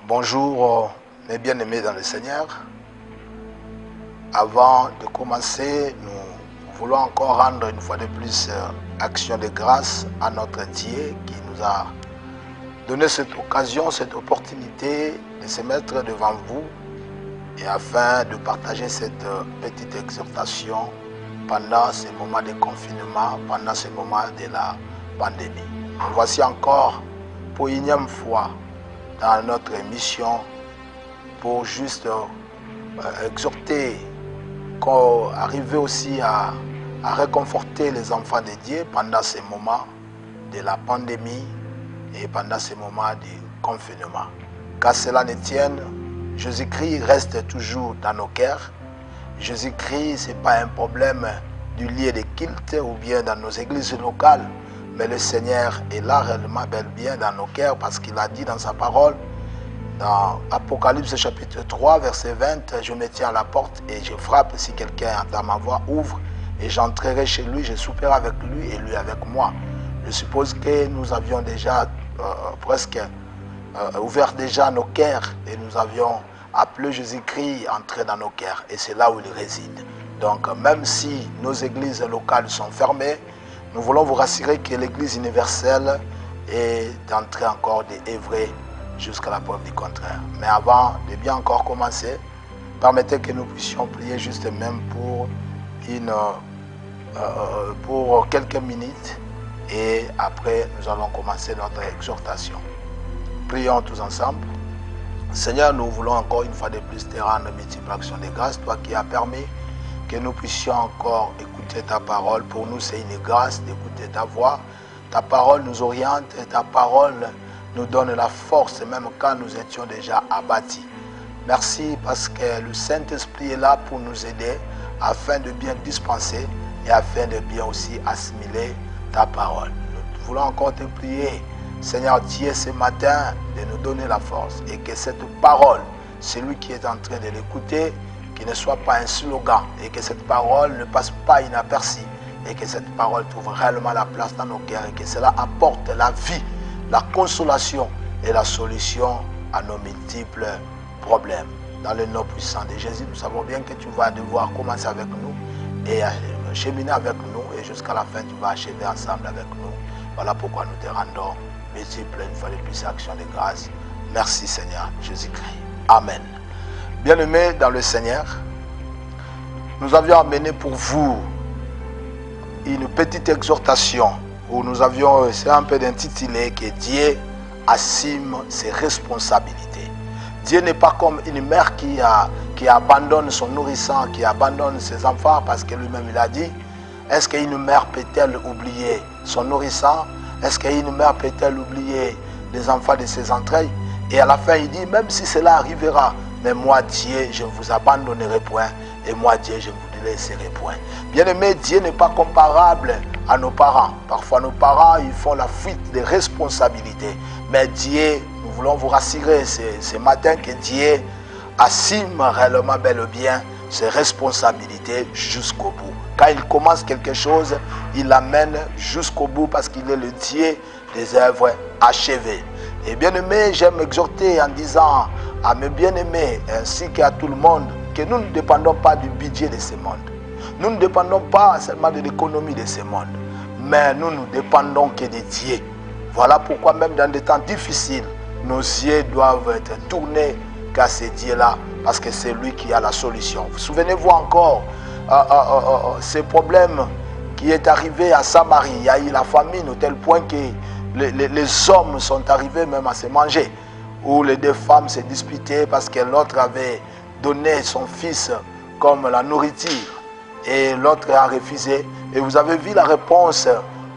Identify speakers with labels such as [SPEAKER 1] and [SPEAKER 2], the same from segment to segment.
[SPEAKER 1] Bonjour mes bien-aimés dans le Seigneur. Avant de commencer, nous voulons encore rendre une fois de plus action de grâce à notre Dieu qui nous a donné cette occasion, cette opportunité de se mettre devant vous et afin de partager cette petite exhortation pendant ces moments de confinement, pendant ces moments de la pandémie. Nous voici encore pour une énième fois dans notre émission pour juste exhorter, arriver aussi à réconforter les enfants de Dieu pendant ces moments de la pandémie et pendant ces moments du confinement. Qu'à cela ne tienne, Jésus-Christ reste toujours dans nos cœurs. Jésus-Christ, ce n'est pas un problème du lieu de culte ou bien dans nos églises locales, mais le Seigneur est là réellement bel bien dans nos cœurs parce qu'il a dit dans sa parole, dans Apocalypse chapitre 3, verset 20, « Je me tiens à la porte et je frappe, si quelqu'un entend ma voix, ouvre et j'entrerai chez lui, je souperai avec lui et lui avec moi. » Je suppose que nous avions déjà presque ouvert déjà nos cœurs et nous avions appelé Jésus-Christ entrer dans nos cœurs et c'est là où il réside. Donc même si nos églises locales sont fermées, nous voulons vous rassurer que l'Église universelle est entrée encore d'œuvrer jusqu'à la preuve du contraire. Mais avant de bien encore commencer, permettez que nous puissions prier juste même pour quelques minutes et après nous allons commencer notre exhortation. Prions tous ensemble. Seigneur, nous voulons encore une fois de plus te rendre multiples actions de grâce, toi qui as permis que nous puissions encore écouter ta parole. Pour nous, c'est une grâce d'écouter ta voix. Ta parole nous oriente et ta parole nous donne la force, même quand nous étions déjà abattus. Merci parce que le Saint-Esprit est là pour nous aider afin de bien dispenser et afin de bien aussi assimiler ta parole. Nous voulons encore te prier, Seigneur Dieu, ce matin, de nous donner la force et que cette parole, celui qui est en train de l'écouter, qui ne soit pas un slogan et que cette parole ne passe pas inaperçue et que cette parole trouve réellement la place dans nos cœurs et que cela apporte la vie, la consolation et la solution à nos multiples problèmes. Dans le nom puissant de Jésus, nous savons bien que tu vas devoir commencer avec nous et cheminer avec nous et jusqu'à la fin tu vas achever ensemble avec nous. Voilà pourquoi nous te rendons multiples une fois de plus actions de grâce. Merci Seigneur Jésus-Christ. Amen. Bien-aimés dans le Seigneur, nous avions amené pour vous une petite exhortation où nous avions essayé un peu d'intituler que Dieu assume ses responsabilités. Dieu n'est pas comme une mère qui abandonne son nourrisson, qui abandonne ses enfants parce que lui-même il a dit, est-ce qu'une mère peut-elle oublier son nourrisson? Est-ce qu'une mère peut-elle oublier les enfants de ses entrailles? Et à la fin il dit, même si cela arrivera, mais moi, Dieu, je ne vous abandonnerai point. Et moi, Dieu, je ne vous laisserai point. Bien-aimé, Dieu n'est pas comparable à nos parents. Parfois, nos parents, ils font la fuite des responsabilités. Mais Dieu, nous voulons vous rassurer ce matin que Dieu assume réellement bel et bien ses responsabilités jusqu'au bout. Quand il commence quelque chose, il l'amène jusqu'au bout parce qu'il est le Dieu des œuvres achevées. Et bien-aimé, j'aime exhorter en disant à mes bien-aimés ainsi qu'à tout le monde que nous ne dépendons pas du budget de ce monde. Nous ne dépendons pas seulement de l'économie de ce monde, mais nous ne dépendons que de Dieu. Voilà pourquoi même dans des temps difficiles, nos yeux doivent être tournés qu'à ce Dieu-là, parce que c'est lui qui a la solution. Vous souvenez-vous encore ce problème qui est arrivé à Samarie. Il y a eu la famine au tel point que les hommes sont arrivés même à se manger, où les deux femmes se disputaient parce que l'autre avait donné son fils comme la nourriture et l'autre a refusé. Et vous avez vu la réponse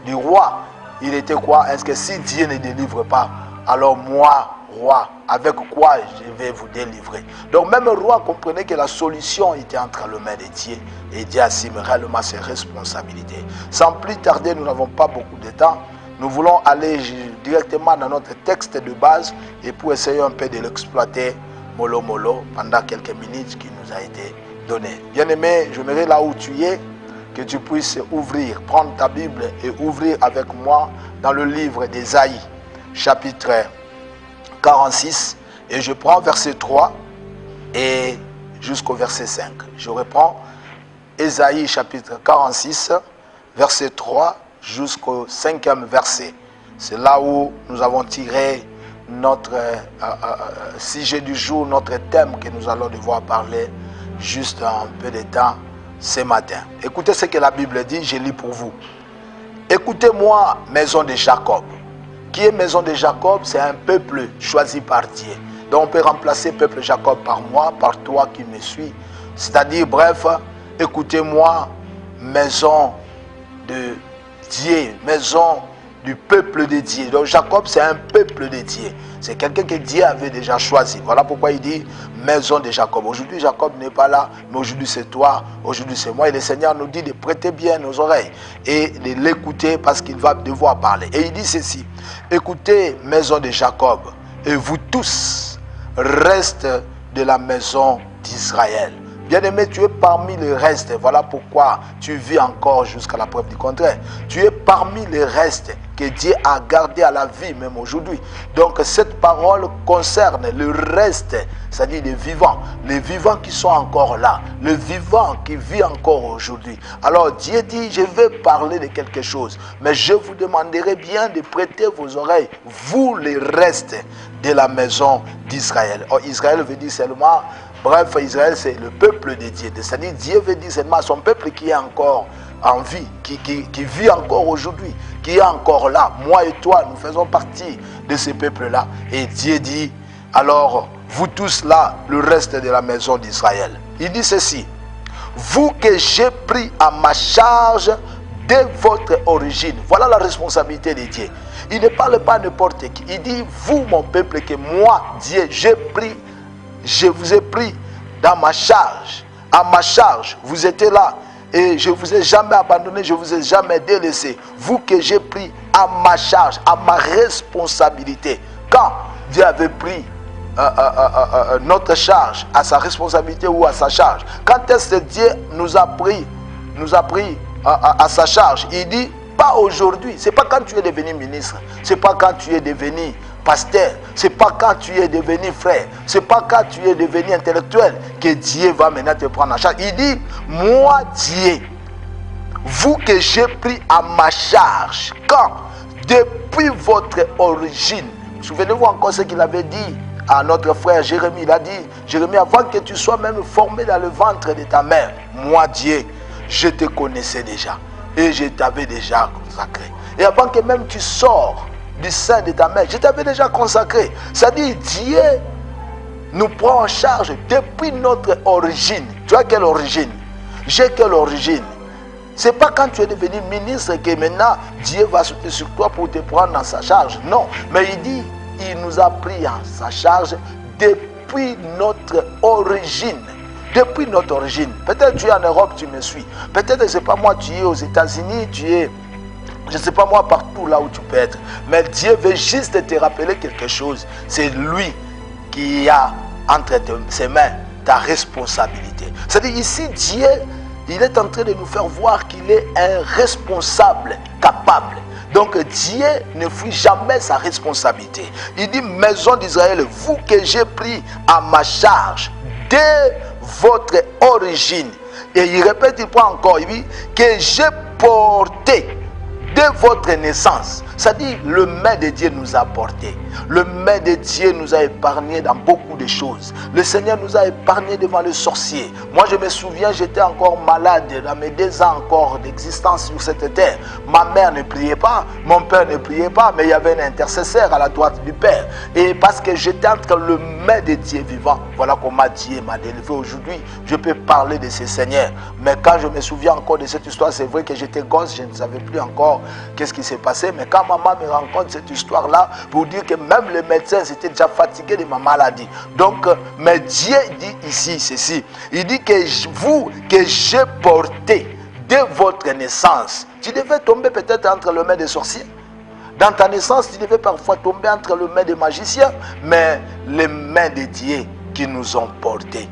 [SPEAKER 1] du roi. Il était quoi? Est-ce que si Dieu ne délivre pas, alors moi, roi, avec quoi je vais vous délivrer? Donc même le roi comprenait que la solution était entre les mains de Dieu et Dieu assume réellement ses responsabilités. Sans plus tarder, nous n'avons pas beaucoup de temps. Nous voulons aller directement dans notre texte de base et pour essayer un peu de l'exploiter mollo mollo pendant quelques minutes qui nous a été donné. Bien-aimé, j'aimerais là où tu es, que tu puisses ouvrir, prendre ta Bible et ouvrir avec moi dans le livre d'Ésaïe, chapitre 46, et je prends verset 3 et jusqu'au verset 5. Je reprends Ésaïe chapitre 46, verset 3 jusqu'au 5e verset. C'est là où nous avons tiré notre sujet du jour, notre thème que nous allons devoir parler juste un peu de temps ce matin. Écoutez ce que la Bible dit, je lis pour vous. Écoutez-moi, maison de Jacob. Qui est maison de Jacob? C'est un peuple choisi par Dieu. Donc on peut remplacer peuple Jacob par moi, par toi qui me suis. C'est-à-dire, bref, écoutez-moi, maison de Dieu, maison du peuple de Dieu. Donc Jacob, c'est un peuple de Dieu. C'est quelqu'un que Dieu avait déjà choisi. Voilà pourquoi il dit maison de Jacob. Aujourd'hui, Jacob n'est pas là, mais aujourd'hui c'est toi, aujourd'hui c'est moi. Et le Seigneur nous dit de prêter bien nos oreilles et de l'écouter parce qu'il va devoir parler. Et il dit ceci: écoutez, maison de Jacob, et vous tous, reste de la maison d'Israël. Bien-aimé, tu es parmi les restes. Voilà pourquoi tu vis encore jusqu'à la preuve du contraire. Tu es parmi les restes que Dieu a gardés à la vie, même aujourd'hui. Donc, cette parole concerne le reste, c'est-à-dire les vivants qui sont encore là, le vivant qui vit encore aujourd'hui. Alors, Dieu dit, je vais parler de quelque chose, mais je vous demanderai bien de prêter vos oreilles, vous les restes de la maison d'Israël. Or, Israël veut dire seulement... Bref, Israël, c'est le peuple de Dieu. C'est-à-dire, Dieu veut dire seulement son peuple qui est encore en vie, qui vit encore aujourd'hui, qui est encore là. Moi et toi, nous faisons partie de ce peuple-là. Et Dieu dit, alors, vous tous là, le reste de la maison d'Israël. Il dit ceci: vous que j'ai pris à ma charge dès votre origine. Voilà la responsabilité de Dieu. Il ne parle pas n'importe qui. Il dit, vous, mon peuple, que moi, Dieu, je vous ai pris dans ma charge, à ma charge, vous étiez là et je ne vous ai jamais abandonné, je ne vous ai jamais délaissé. Vous que j'ai pris à ma charge, à ma responsabilité. Quand Dieu avait pris notre charge, à sa responsabilité ou à sa charge, quand est-ce que Dieu nous a pris à sa charge? Il dit, pas aujourd'hui, ce n'est pas quand tu es devenu ministre, ce n'est pas quand tu es devenu pasteur, ce n'est pas quand tu es devenu frère, ce n'est pas quand tu es devenu intellectuel que Dieu va maintenant te prendre en charge. Il dit, moi Dieu, vous que j'ai pris à ma charge, quand? Depuis votre origine. Souvenez-vous encore ce qu'il avait dit à notre frère Jérémie. Il a dit, Jérémie, avant que tu sois même formé dans le ventre de ta mère, moi Dieu, je te connaissais déjà et je t'avais déjà consacré. Et avant que même tu sors du sein de ta mère, je t'avais déjà consacré. C'est-à-dire, Dieu nous prend en charge depuis notre origine. Tu as quelle origine? J'ai quelle origine? Ce n'est pas quand tu es devenu ministre que maintenant Dieu va sauter sur toi pour te prendre dans sa charge. Non, mais il dit, il nous a pris en sa charge depuis notre origine. Depuis notre origine. Peut-être tu es en Europe, tu me suis. Peut-être, je ne sais pas moi, tu es aux États-Unis, tu es... Je ne sais pas moi, partout là où tu peux être. Mais Dieu veut juste te rappeler quelque chose. C'est lui qui a entre ses mains ta responsabilité. C'est-à-dire ici, Dieu, il est en train de nous faire voir qu'il est un responsable capable. Donc Dieu ne fuit jamais sa responsabilité. Il dit, maison d'Israël, vous que j'ai pris à ma charge dès votre origine. Et il répète, il prend encore, il dit, que j'ai porté de votre naissance. C'est-à-dire, le main de Dieu nous a porté. Le main de Dieu nous a épargné dans beaucoup de choses. Le Seigneur nous a épargné devant le sorcier. Moi, je me souviens, j'étais encore malade dans mes 2 ans encore d'existence sur cette terre. Ma mère ne priait pas, mon père ne priait pas, mais il y avait un intercesseur à la droite du Père. Et parce que j'étais entre le main de Dieu vivant, voilà comment Dieu m'a délivré aujourd'hui. Je peux parler de ce Seigneur. Mais quand je me souviens encore de cette histoire, c'est vrai que j'étais gosse, je ne savais plus encore qu'est-ce qui s'est passé. Mais quand maman me raconte cette histoire-là, pour dire que même les médecins s'étaient déjà fatigués de ma maladie. Donc, mais Dieu dit ici ceci. Il dit que vous, que j'ai porté dès votre naissance. Tu devais tomber peut-être entre les mains des sorciers. Dans ta naissance, tu devais parfois tomber entre les mains des magiciens. Mais les mains de Dieu qui nous ont portés.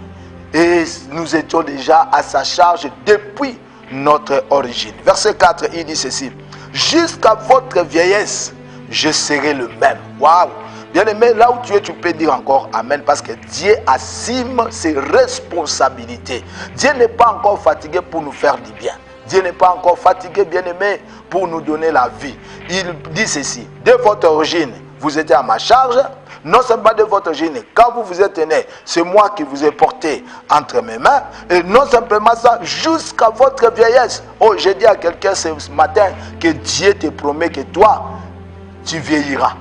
[SPEAKER 1] Et nous étions déjà à sa charge depuis notre origine. Verset 4, il dit ceci. Jusqu'à votre vieillesse, je serai le même. Waouh! Bien-aimé, là où tu es, tu peux dire encore Amen, parce que Dieu assume ses responsabilités. Dieu n'est pas encore fatigué pour nous faire du bien. Dieu n'est pas encore fatigué, bien-aimé, pour nous donner la vie. Il dit ceci. De votre origine, vous étiez à ma charge. Non seulement de votre origine, quand vous vous êtes né, c'est moi qui vous ai porté entre mes mains. Et non simplement ça, jusqu'à votre vieillesse. Oh, j'ai dit à quelqu'un ce matin que Dieu te promet que toi, tu vieilliras.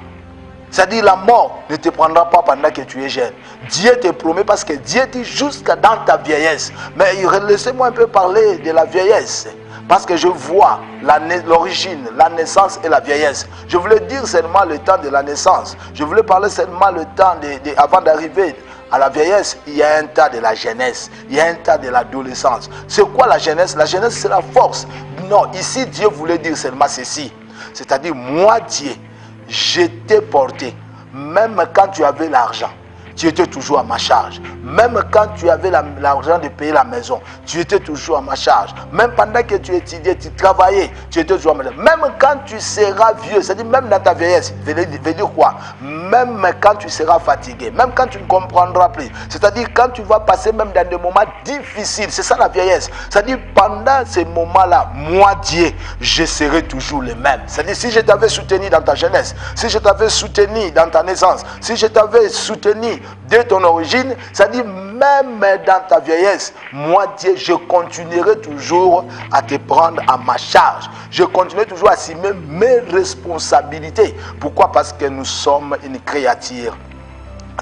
[SPEAKER 1] C'est-à-dire la mort ne te prendra pas pendant que tu es jeune. Dieu te promet parce que Dieu dit jusqu'à dans ta vieillesse. Mais laissez-moi un peu parler de la vieillesse. Parce que je vois l'origine, la naissance et la vieillesse. Je voulais dire seulement le temps de la naissance. Je voulais parler seulement le temps avant d'arriver à la vieillesse. Il y a un temps de la jeunesse. Il y a un temps de l'adolescence. C'est quoi la jeunesse? La jeunesse, c'est la force. Non, ici, Dieu voulait dire seulement ceci. C'est-à-dire, moi, Dieu, je t'ai porté. Même quand tu avais l'argent, tu étais toujours à ma charge. Même quand tu avais l'argent de payer la maison, tu étais toujours à ma charge. Même pendant que tu étudiais, tu travaillais, tu étais toujours à ma charge. Même quand tu seras vieux, c'est-à-dire même dans ta vieillesse, veut dire quoi? Même quand tu seras fatigué, même quand tu ne comprendras plus. C'est-à-dire quand tu vas passer même dans des moments difficiles, c'est ça la vieillesse. C'est-à-dire pendant ces moments-là, moi Dieu, je serai toujours le même. C'est-à-dire si je t'avais soutenu dans ta jeunesse, si je t'avais soutenu dans ta naissance, si je t'avais soutenu de ton origine, c'est-à-dire même dans ta vieillesse, moi Dieu, je continuerai toujours à te prendre à ma charge. Je continuerai toujours à assumer mes responsabilités. Pourquoi? Parce que nous sommes une créature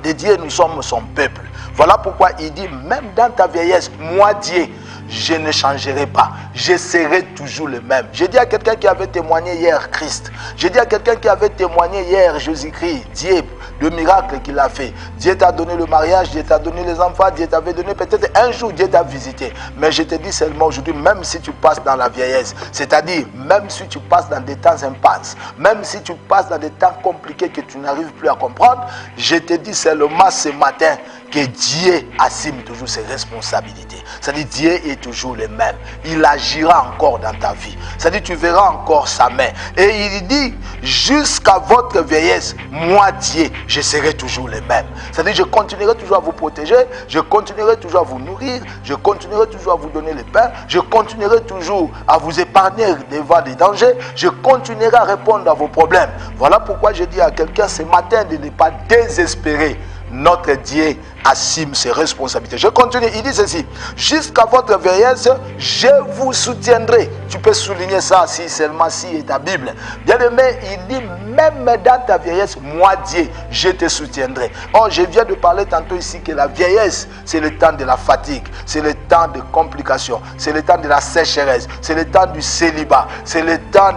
[SPEAKER 1] de Dieu, nous sommes son peuple. Voilà pourquoi il dit, même dans ta vieillesse, moi Dieu, je ne changerai pas. Je serai toujours le même. J'ai dit à quelqu'un qui avait témoigné hier Christ. J'ai dit à quelqu'un qui avait témoigné hier Jésus-Christ. Dieu, le miracle qu'il a fait. Dieu t'a donné le mariage, Dieu t'a donné les enfants, Dieu t'avait donné peut-être un jour, Dieu t'a visité. Mais je te dis seulement aujourd'hui, même si tu passes dans la vieillesse, c'est-à-dire même si tu passes dans des temps impasses, même si tu passes dans des temps compliqués que tu n'arrives plus à comprendre, je te dis seulement ce matin que Dieu assume toujours ses responsabilités. C'est-à-dire Dieu est toujours le même. Il agira encore dans ta vie. C'est-à-dire tu verras encore sa main. Et il dit, jusqu'à votre vieillesse, moi Dieu, je serai toujours le même. C'est-à-dire je continuerai toujours à vous protéger, je continuerai toujours à vous nourrir, je continuerai toujours à vous donner le pain, je continuerai toujours à vous épargner devant des dangers, je continuerai à répondre à vos problèmes. Voilà pourquoi je dis à quelqu'un ce matin de ne pas désespérer. Notre Dieu assume ses responsabilités. Je continue, il dit ceci. Jusqu'à votre vieillesse, je vous soutiendrai. Tu peux souligner ça si seulement si est ta Bible. Bien aimé, il dit même dans ta vieillesse, moi Dieu, je te soutiendrai. Oh, je viens de parler tantôt ici que la vieillesse, c'est le temps de la fatigue, c'est le temps de complications, c'est le temps de la sécheresse, c'est le temps du célibat, c'est le temps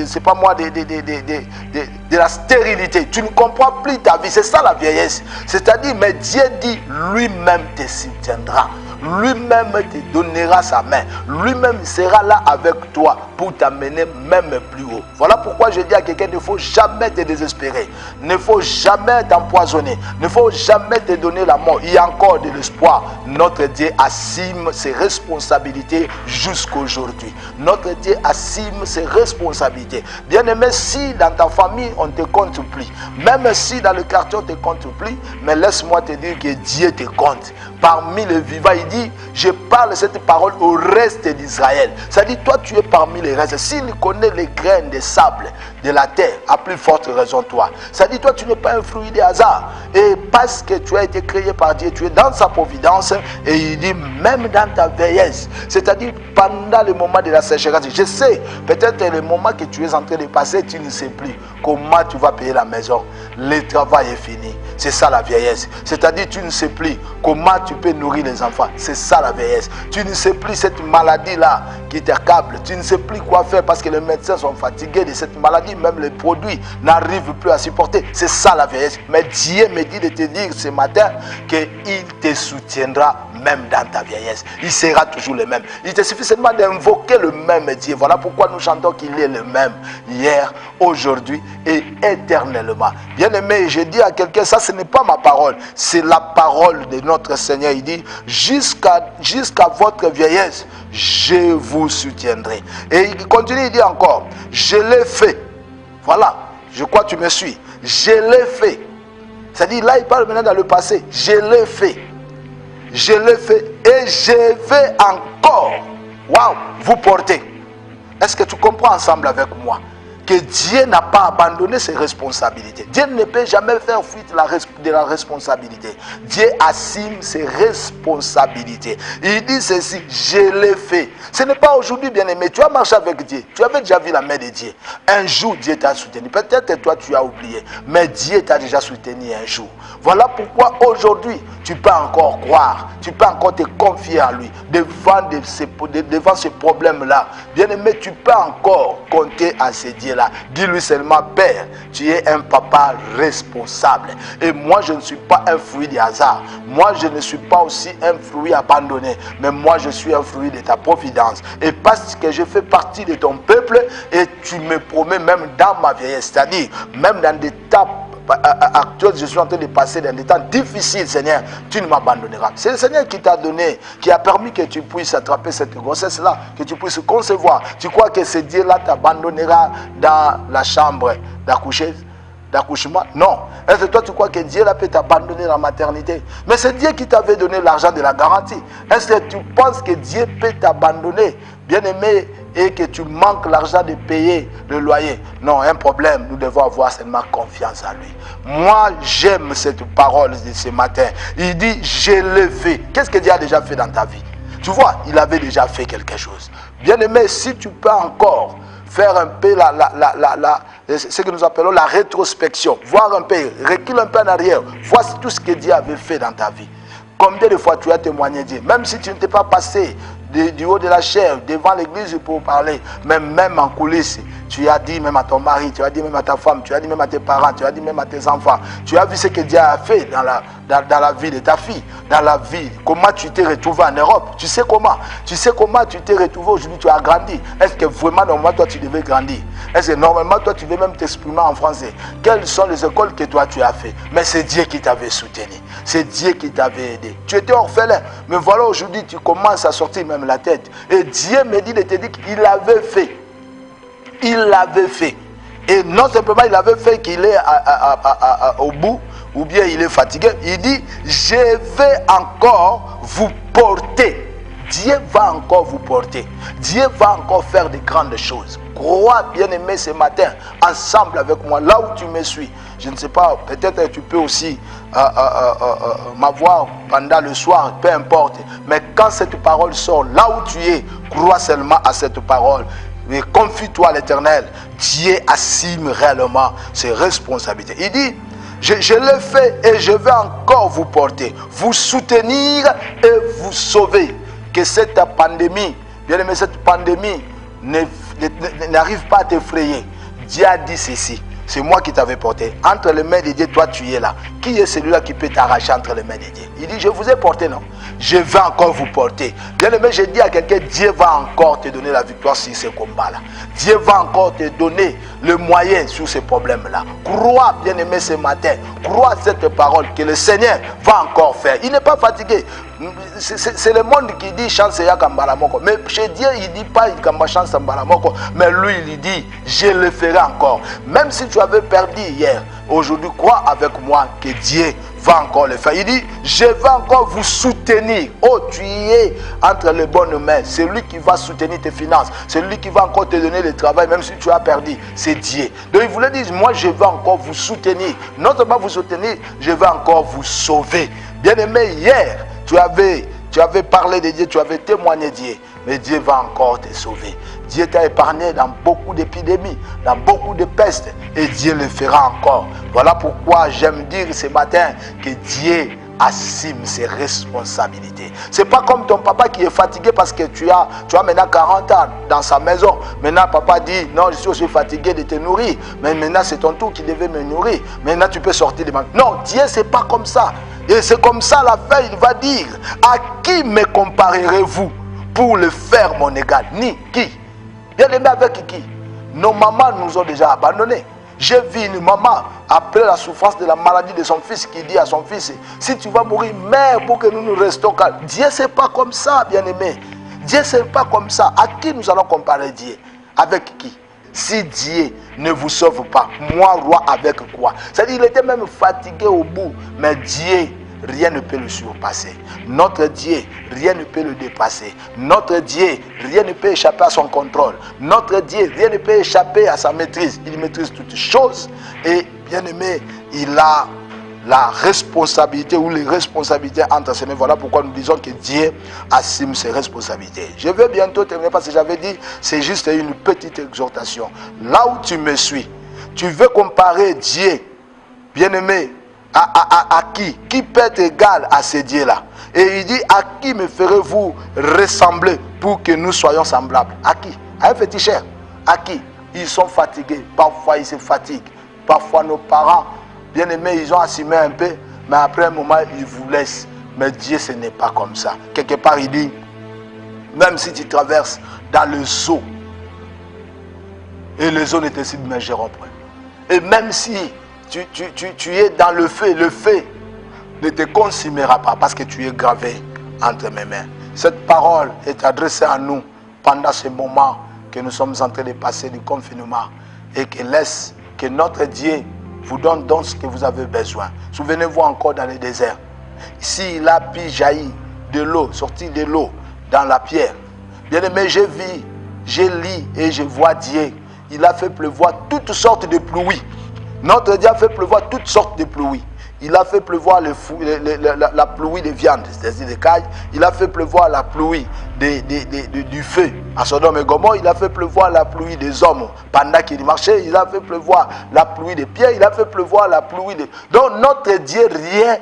[SPEAKER 1] c'est pas moi, de la stérilité. Tu ne comprends plus ta vie, c'est ça la vieillesse. C'est-à-dire, mais Dieu dit, lui-même te soutiendra. Lui-même te donnera sa main. Lui-même sera là avec toi pour t'amener même plus haut. Voilà pourquoi je dis à quelqu'un, il ne faut jamais te désespérer. Il ne faut jamais t'empoisonner. Il ne faut jamais te donner la mort. Il y a encore de l'espoir. Notre Dieu assume ses responsabilités jusqu'aujourd'hui. Notre Dieu assume ses responsabilités. Bien-aimé, si dans ta famille on te compte plus, même si dans le quartier on te compte plus, mais laisse-moi te dire que Dieu te compte. Parmi les vivants, il dit, je parle cette parole au reste d'Israël. C'est-à-dire, toi tu es parmi les restes. S'il connaît les graines de sable de la terre, à plus forte raison toi. C'est-à-dire, toi tu n'es pas un fruit des hasards. Et parce que tu as été créé par Dieu, tu es dans sa providence. Et il dit, même dans ta vieillesse, c'est-à-dire pendant le moment de la sécheresse, je sais, peut-être le moment que tu es en train de passer, tu ne sais plus comment tu vas payer la maison. Le travail est fini. C'est ça la vieillesse. C'est-à-dire, tu ne sais plus comment tu peux nourrir les enfants. C'est ça la vieillesse. Tu ne sais plus cette maladie-là qui t'accable. Tu ne sais plus quoi faire parce que les médecins sont fatigués de cette maladie. dit, même les produits n'arrivent plus à supporter. C'est ça la vieillesse. Mais Dieu me dit de te dire ce matin qu'il te soutiendra même dans ta vieillesse. Il sera toujours le même. Il te suffit seulement d'invoquer le même Dieu. Voilà pourquoi nous chantons qu'il est le même hier, aujourd'hui et éternellement. Bien aimé, je dis à quelqu'un, ça ce n'est pas ma parole, c'est la parole de notre Seigneur. Il dit, jusqu'à votre vieillesse, je vous soutiendrai. Et il continue, il dit encore, je l'ai fait. Voilà, je crois que tu me suis. Je l'ai fait. C'est-à-dire, là il parle maintenant dans le passé. Je l'ai fait. Je l'ai fait et je vais encore, vous porter. Est-ce que tu comprends ensemble avec moi que Dieu n'a pas abandonné ses responsabilités? Dieu ne peut jamais faire fuite de la responsabilité. Dieu assume ses responsabilités. Il dit ceci, je l'ai fait. Ce n'est pas aujourd'hui, bien aimé. Tu as marché avec Dieu. Tu avais déjà vu la main de Dieu. Un jour, Dieu t'a soutenu. Peut-être que toi, tu as oublié. Mais Dieu t'a déjà soutenu un jour. Voilà pourquoi aujourd'hui, tu peux encore croire. Tu peux encore te confier en lui. Devant ce problème-là. Bien aimé, tu peux encore compter à ce Dieu. Dis-lui seulement, Père, tu es un papa responsable. Et moi, je ne suis pas un fruit du hasard. Moi, je ne suis pas aussi un fruit abandonné. Mais moi, je suis un fruit de ta providence. Et parce que je fais partie de ton peuple, et tu me promets même dans ma vieillesse, c'est-à-dire même dans des temps actuels, je suis en train de passer dans des temps difficiles, Seigneur, tu ne m'abandonneras. C'est le Seigneur qui t'a donné, qui a permis que tu puisses attraper cette grossesse-là, que tu puisses concevoir. Tu crois que ce Dieu-là t'abandonnera dans la chambre d'accouchement? Non. Est-ce que toi tu crois que Dieu là peut t'abandonner dans la maternité? Mais c'est Dieu qui t'avait donné l'argent de la garantie. Est-ce que tu penses que Dieu peut t'abandonner, bien aimé, et que tu manques l'argent de payer le loyer? Non, un problème. Nous devons avoir seulement confiance en lui. Moi, j'aime cette parole de ce matin. Il dit, je l'ai fait. Qu'est-ce que Dieu a déjà fait dans ta vie? Tu vois, il avait déjà fait quelque chose. Bien aimé, si tu peux encore faire un peu ce que nous appelons la rétrospection, voir un peu, recule un peu en arrière, vois tout ce que Dieu avait fait dans ta vie. Combien de fois tu as témoigné Dieu, même si tu ne t'es pas passé du haut de la chair devant l'église pour parler, mais même en coulisses, tu as dit même à ton mari, tu as dit même à ta femme, tu as dit même à tes parents, tu as dit même à tes enfants, tu as vu ce que Dieu a fait dans la vie de ta fille, dans la vie, comment tu t'es retrouvé en Europe, tu sais comment tu t'es retrouvé aujourd'hui, tu as grandi. Est-ce que vraiment normalement toi tu devais grandir? Est-ce que normalement toi tu devais même t'exprimer en français? Quelles sont les écoles que toi tu as fait? Mais c'est Dieu qui t'avait soutenu, c'est Dieu qui t'avait aidé. Tu étais orphelin, mais voilà aujourd'hui tu commences à sortir même la tête. Et Dieu me dit de te dire qu'il l'avait fait. Il l'avait fait. Et non simplement il avait fait qu'il est au bout, ou bien il est fatigué. Il dit, je vais encore vous porter. Dieu va encore vous porter. Dieu va encore faire de grandes choses. Crois, bien-aimé, ce matin, ensemble avec moi, là où tu me suis. Je ne sais pas, peut-être que tu peux aussi m'avoir pendant le soir, peu importe. Mais quand cette parole sort, là où tu es, crois seulement à cette parole. Mais confie-toi à l'Éternel. Dieu assume réellement ses responsabilités. Il dit, je l'ai fait et je vais encore vous porter, vous soutenir et vous sauver. Que cette pandémie, bien aimé, cette pandémie n'arrive pas à t'effrayer. Dieu a dit ceci. C'est moi qui t'avais porté. Entre les mains de Dieu, toi tu es là. Qui est celui-là qui peut t'arracher entre les mains de Dieu? Il dit, je vous ai porté, non? Je vais encore vous porter. Bien aimé, je dis à quelqu'un, Dieu va encore te donner la victoire sur ces combats-là. Dieu va encore te donner le moyen sur ces problèmes-là. Crois, bien aimé, ce matin. Crois cette parole que le Seigneur va encore faire. Il n'est pas fatigué. C'est le monde qui dit chance ya kambalamoko. Mais chez Dieu, il ne dit pas kamba chance kambalamoko. Mais lui, il dit, je le ferai encore. Même si tu avais perdu hier, aujourd'hui, crois avec moi que Dieu va encore le faire. Il dit, je vais encore vous soutenir. Oh, tu es entre les bonnes mains. C'est lui qui va soutenir tes finances. C'est lui qui va encore te donner le travail, même si tu as perdu. C'est Dieu. Donc il voulait dire, moi je vais encore vous soutenir. Non seulement vous soutenir, je vais encore vous sauver. Bien aimé, hier, tu avais parlé de Dieu, tu avais témoigné de Dieu. Mais Dieu va encore te sauver. Dieu t'a épargné dans beaucoup d'épidémies, dans beaucoup de pestes. Et Dieu le fera encore. Voilà pourquoi j'aime dire ce matin que Dieu assume ses responsabilités. C'est pas comme ton papa qui est fatigué parce que tu as maintenant 40 ans dans sa maison. Maintenant, papa dit, non, je suis aussi fatigué de te nourrir. Mais maintenant, c'est ton tour qui devait me nourrir. Maintenant, tu peux sortir de ma... Non, Dieu, c'est pas comme ça. Et c'est comme ça, à la fin, il va dire, à qui me comparerez-vous pour le faire mon égal? Ni qui? Bien aimé, avec qui? Nos mamans nous ont déjà abandonnés. J'ai vu une maman, après la souffrance de la maladie de son fils, qui dit à son fils, si tu vas mourir, meurs pour que nous nous restons calmes. Dieu, c'est pas comme ça, bien-aimé. Dieu, c'est pas comme ça. À qui nous allons comparer Dieu? Avec qui? Si Dieu ne vous sauve pas, moi, roi, avec quoi? C'est-à-dire, il était même fatigué au bout, mais Dieu, rien ne peut le surpasser. Notre Dieu, rien ne peut le dépasser. Notre Dieu, rien ne peut échapper à son contrôle. Notre Dieu, rien ne peut échapper à sa maîtrise. Il maîtrise toutes choses. Et bien aimé, il a la responsabilité ou les responsabilités entre ses mains. Voilà pourquoi nous disons que Dieu assume ses responsabilités. Je vais bientôt terminer parce que j'avais dit, c'est juste une petite exhortation. Là où tu me suis, tu veux comparer Dieu, bien aimé, à qui? Qui peut être égal à ce Dieu-là? Et il dit, à qui me ferez-vous ressembler pour que nous soyons semblables? À qui? À un féticheur. À qui? Ils sont fatigués. Parfois, ils se fatiguent. Parfois, nos parents, bien aimés, ils ont assumé un peu, mais après un moment, ils vous laissent. Mais Dieu, ce n'est pas comme ça. Quelque part, il dit, même si tu traverses dans le zoo, et les eaux ne te submergeront point. Et même si tu es dans le feu ne te consumera pas parce que tu es gravé entre mes mains. Cette parole est adressée à nous pendant ce moment que nous sommes en train de passer du confinement et que laisse que notre Dieu vous donne donc ce que vous avez besoin. Souvenez-vous encore dans le désert. Ici, il a pu jaillir de l'eau, sortir de l'eau dans la pierre. Bien aimé, je vis, je lis et je vois Dieu. Il a fait pleuvoir toutes sortes de pluies. Notre Dieu a fait pleuvoir toutes sortes de pluies. Il a fait pleuvoir la pluie de viande, c'est-à-dire des cailles. Il a fait pleuvoir la pluie du feu. À Sodome et Gomorrhe, il a fait pleuvoir la pluie des hommes. Pendant qu'il marchait, il a fait pleuvoir la pluie des pierres. Il a fait pleuvoir la pluie de... Donc notre Dieu, rien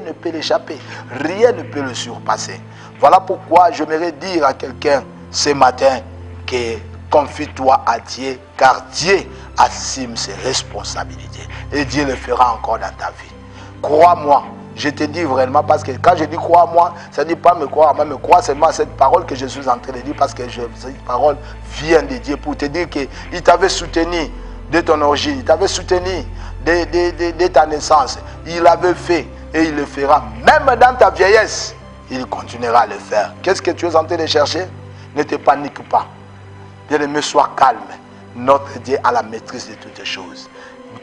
[SPEAKER 1] ne peut l'échapper. Rien ne peut le surpasser. Voilà pourquoi j'aimerais dire à quelqu'un ce matin que confie-toi à Dieu, car Dieu assume ses responsabilités. Et Dieu le fera encore dans ta vie. Crois-moi, je te dis vraiment, parce que quand je dis crois-moi, ça ne dit pas me croire, mais me croire seulement à cette parole que je suis en train de dire, parce que cette parole vient de Dieu pour te dire qu'il t'avait soutenu de ton origine, il t'avait soutenu de ta naissance, il l'avait fait et il le fera. Même dans ta vieillesse, il continuera à le faire. Qu'est-ce que tu es en train de chercher? Ne te panique pas. Bien-aimé, sois calme. Notre Dieu a la maîtrise de toutes choses.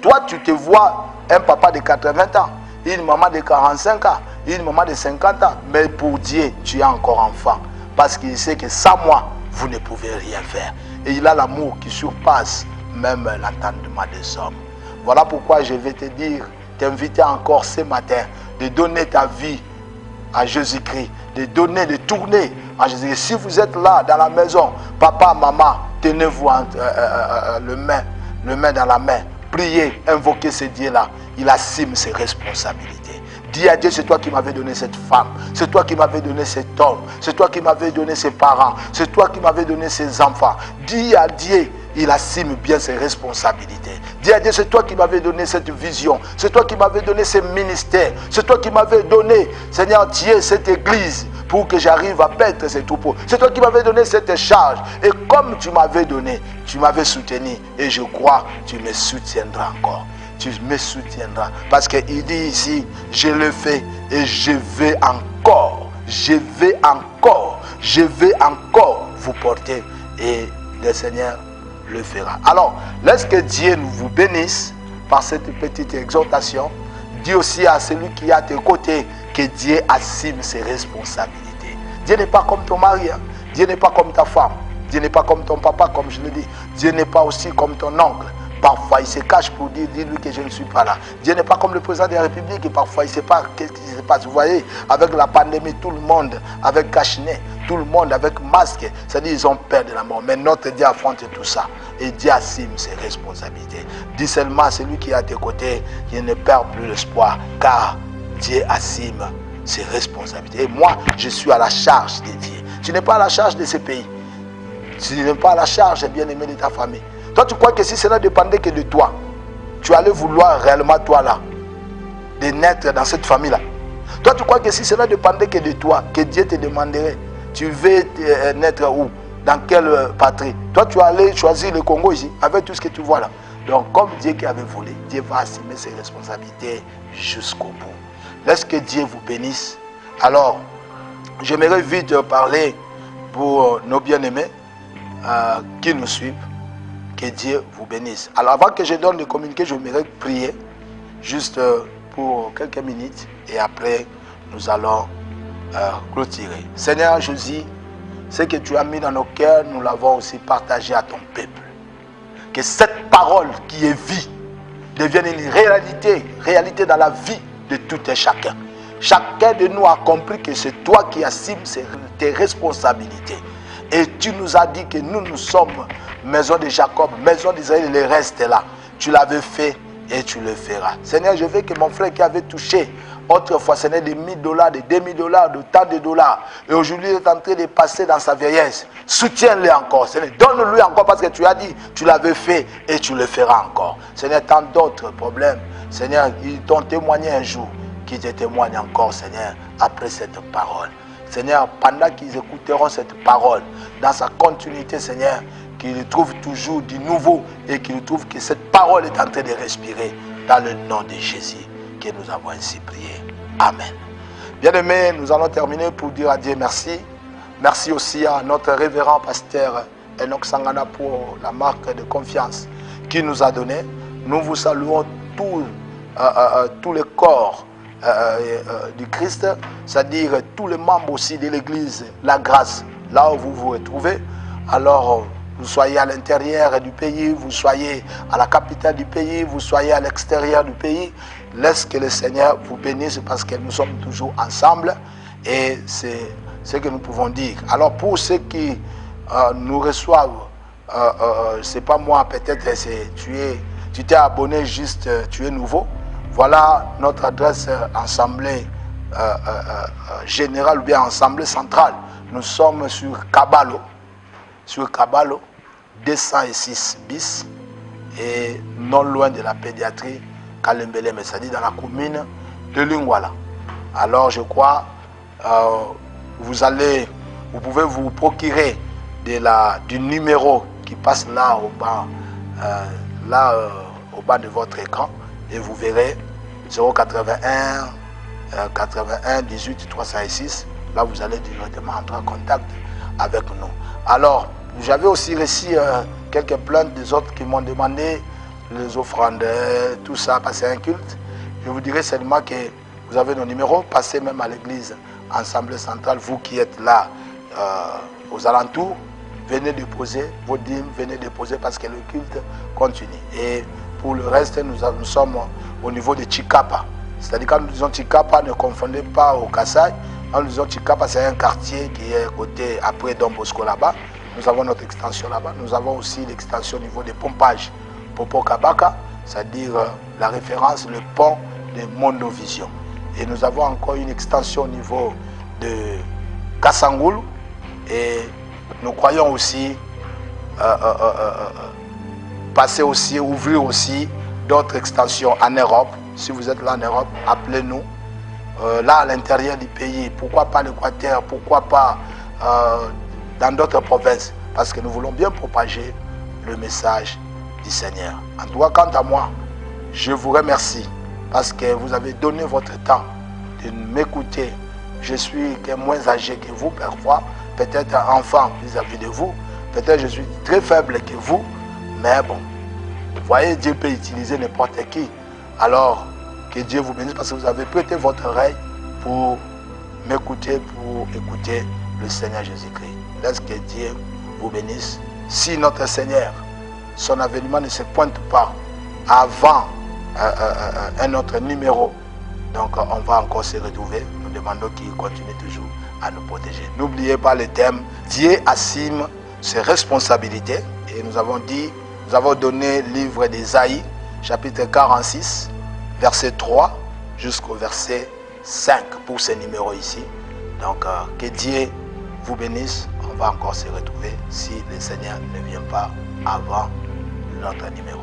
[SPEAKER 1] Toi, tu te vois un papa de 80 ans, une maman de 45 ans, une maman de 50 ans. Mais pour Dieu, tu es encore enfant. Parce qu'il sait que sans moi, vous ne pouvez rien faire. Et il a l'amour qui surpasse même l'entendement des hommes. Voilà pourquoi je vais te dire, t'inviter encore ce matin de donner ta vie à Jésus-Christ, de tourner à Jésus-Christ. Si vous êtes là dans la maison, papa, maman, tenez-vous le main dans la main. Priez, invoquez ce Dieu-là. Il assume ses responsabilités. Dis à Dieu, c'est toi qui m'avais donné cette femme. C'est toi qui m'avais donné cet homme. C'est toi qui m'avais donné ses parents. C'est toi qui m'avais donné ses enfants. Dis à Dieu, il assume bien ses responsabilités. Dis à Dieu, c'est toi qui m'avais donné cette vision. C'est toi qui m'avais donné ce ministère. C'est toi qui m'avais donné, Seigneur Dieu, cette église pour que j'arrive à paître ces troupeaux. C'est toi qui m'avais donné cette charge. Et comme tu m'avais donné, tu m'avais soutenu. Et je crois, tu me soutiendras encore. Tu me soutiendras. Parce qu'il dit ici, je le fais et je vais encore vous porter. Et le Seigneur le fera. Alors, laisse que Dieu vous bénisse par cette petite exhortation. Dis aussi à celui qui est à tes côtés que Dieu assume ses responsabilités. Dieu n'est pas comme ton mari, hein. Dieu n'est pas comme ta femme. Dieu n'est pas comme ton papa, comme je le dis. Dieu n'est pas aussi comme ton oncle. Parfois, il se cache pour dire, dis-lui que je ne suis pas là. Dieu n'est pas comme le président de la République et parfois, il ne sait pas qu'est-ce qui se passe. Vous voyez, avec la pandémie, tout le monde avec cache-nez, tout le monde avec masque, c'est-à-dire ils ont peur de la mort. Mais notre Dieu affronte tout ça et Dieu assume ses responsabilités. Dis seulement à celui qui est à tes côtés, il ne perd plus l'espoir, car Dieu assume ses responsabilités. Et moi, je suis à la charge de Dieu. Tu n'es pas à la charge de ce pays. Tu n'es pas à la charge, bien-aimé, de ta famille. Toi, tu crois que si cela dépendait que de toi, tu allais vouloir réellement, toi là, de naître dans cette famille-là. Toi, tu crois que si cela dépendait que de toi, que Dieu te demanderait, tu veux naître où? Dans quelle patrie? Toi, tu allais choisir le Congo ici, avec tout ce que tu vois là. Donc, comme Dieu qui avait voulu, Dieu va assumer ses responsabilités jusqu'au bout. Laisse que Dieu vous bénisse. Alors, j'aimerais vite parler pour nos bien-aimés qui nous suivent. Que Dieu vous bénisse. Alors, avant que je donne le communiqué, j'aimerais prier juste pour quelques minutes et après, nous allons clôturer. Seigneur Jésus, ce que tu as mis dans nos cœurs, nous l'avons aussi partagé à ton peuple. Que cette parole qui est vie devienne une réalité dans la vie de tout et chacun. Chacun de nous a compris que c'est toi qui assumes tes responsabilités. Et tu nous as dit que nous sommes maison de Jacob, maison d'Israël, le reste est là. Tu l'avais fait et tu le feras. Seigneur, je veux que mon frère qui avait touché autrefois, ce n'est de $1000, de $2000, de tant de dollars. Et aujourd'hui, il est en train de passer dans sa vieillesse. Soutiens-le encore. Seigneur, donne-lui encore parce que tu as dit, tu l'avais fait et tu le feras encore. Seigneur, tant d'autres problèmes. Seigneur, ils t'ont témoigné un jour, qu'ils te témoignent encore, Seigneur, après cette parole. Seigneur, pendant qu'ils écouteront cette parole, dans sa continuité, Seigneur, qu'ils trouvent toujours du nouveau et qu'ils trouvent que cette parole est en train de respirer dans le nom de Jésus que nous avons ainsi prié. Amen. Bien-aimés, nous allons terminer pour dire à Dieu merci. Merci aussi à notre révérend pasteur Enoch Sangana pour la marque de confiance qu'il nous a donnée. Nous vous saluons tous les corps du Christ, c'est-à-dire tous les membres aussi de l'église, la grâce, là où vous vous retrouvez. Alors, vous soyez à l'intérieur du pays, vous soyez à la capitale du pays, vous soyez à l'extérieur du pays. Laisse que le Seigneur vous bénisse parce que nous sommes toujours ensemble et c'est ce que nous pouvons dire. Alors pour ceux qui nous reçoivent, c'est pas moi, peut-être tu t'es abonné juste, tu es nouveau. Voilà notre adresse assemblée générale ou bien assemblée centrale. Nous sommes sur Kabalo. Sur Kabalo, 206 bis et non loin de la pédiatrie Kalembele, mais c'est-à-dire dans la commune de Lingwala. Alors je crois vous pouvez vous procurer du numéro qui passe là au bas, au bas de votre écran et vous verrez 081 81 18 306. Là vous allez directement entrer en contact avec nous. Alors j'avais aussi reçu quelques plaintes des autres qui m'ont demandé les offrandes, tout ça, passer un culte. Je vous dirai seulement que vous avez nos numéros, passez même à l'église Assemblée Centrale, vous qui êtes là aux alentours, venez déposer vos dîmes, venez déposer parce que le culte continue. Et pour le reste, nous sommes au niveau de Chikapa. C'est-à-dire quand nous disons Chikapa, ne confondez pas au Kassai. Quand nous disons Chikapa, c'est un quartier qui est côté après Don Bosco là-bas. Nous avons notre extension là-bas. Nous avons aussi l'extension au niveau des pompages. Popo Kabaka, c'est-à-dire la référence, le pont de Mondovision. Et nous avons encore une extension au niveau de Kassangoulou. Et nous croyons aussi passer aussi, ouvrir aussi d'autres extensions en Europe. Si vous êtes là en Europe, appelez-nous. Là à l'intérieur du pays, pourquoi pas l'Équateur, pourquoi pas dans d'autres provinces, parce que nous voulons bien propager le message du Seigneur. En tout cas, quant à moi, je vous remercie parce que vous avez donné votre temps de m'écouter. Je suis moins âgé que vous, parfois, peut-être enfant vis-à-vis de vous, peut-être je suis très faible que vous, mais bon, vous voyez, Dieu peut utiliser n'importe qui. Alors, que Dieu vous bénisse parce que vous avez prêté votre oreille pour m'écouter, pour écouter le Seigneur Jésus-Christ. Laisse que Dieu vous bénisse. Si notre Seigneur, son avènement ne se pointe pas avant un autre numéro, donc on va encore se retrouver. Nous demandons qu'il continue toujours à nous protéger. N'oubliez pas le thème, Dieu assume ses responsabilités. Et nous avons donné le livre d'Ésaïe, chapitre 46, verset 3 jusqu'au verset 5 pour ce numéro ici. Donc, que Dieu vous bénisse. On va encore se retrouver si le Seigneur ne vient pas avant notre numéro.